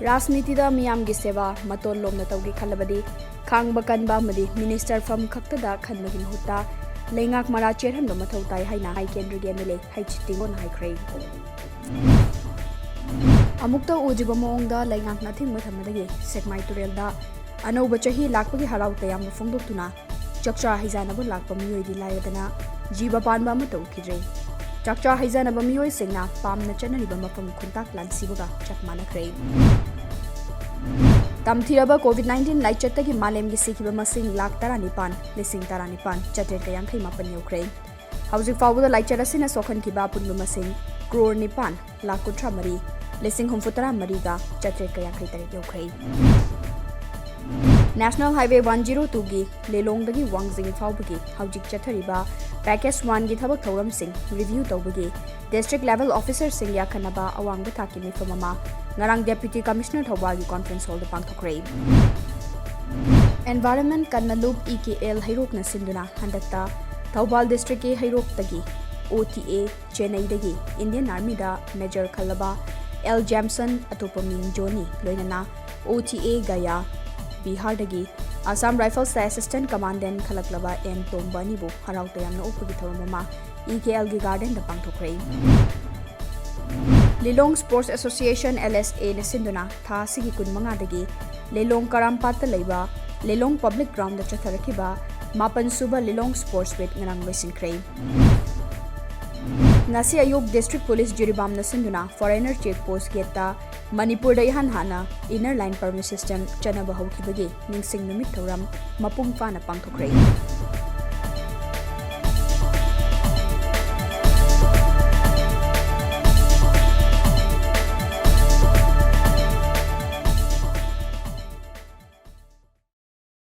राजनीतिदा मियामगी सेवा मतोल लोमना तौगी खलबदी खांगबा कनबा मदी minister from खक्तदा खनबगी महुत्ता लेंगाक मरा चेरहन मथौ ताई हाइना हाई केंद्र गे एमएलए हाइचिटिंगोन हाइख्रे अमुक्ता उजिबा मोंगदा लेंगाक नथिंग मथमदगी सेकमाई तुरेलदा अनौबा चही लाकपगी हराउ तयाम फोंदोक्तुना चक्चा हिजानबो लाकपा मियोइदि लायदना जीवा पानबा मतौ खिद्रे चक्चा हिजानबा मियोइ सिंगना पामना चनरिबा मफम खुंताक लानसिबगा चकमानख्रे तमथिरबा कोविड-19 लाइचतगी मालेमगी सिखिबा मसिंग लाख 19 लिसिंग 19 चटेट कयांखै मापन यौख्रे हौजिक फावबदा लाइचत असिना सोखनखिबा पुनबा मसिंग क्रोर 9 लाख 13 लिसिंग 63 गा चटेट कयांखै तरे यौख्रे नेशनल हाईवे 102 की लेलोंगदगी वांगजिंग फाउबगी हौजिक चथरिबा पैकेज 1 की थबक थौरम सिंह रिव्यू तौबगी डिस्ट्रिक्ट लेवल ऑफिसर सिंह याखनबा अवांग थाकी मिफममा ngarang deputy commissioner thawal की conference hall da pangthokre environment kannalup ekl hairok na sinduna handakta thawal district ke hairok tagi OTA chennai dagi indian army da major khalaba L Jamson atopaming joni loinana OTA gaya bihar dagi assam rifles da assistant commandant khalaklaba n tombani bu harau tayamna upagi thawamama ekl gi garden da pangthokre Lilong Sports Association LSA na sinduna tha sigi kunmanga dagi Lilong Karampat laiba Lilong Public Ground da chatharakiba mapan suba Lilong Sports Week ngarang loisinkhre Ngasi ayub District Police Jiribam na sinduna foreigner check post gate ta Manipur da ihan hana inner line permit system chanaba hawkibagi ningsing numit thoram mapung fa na pangthokre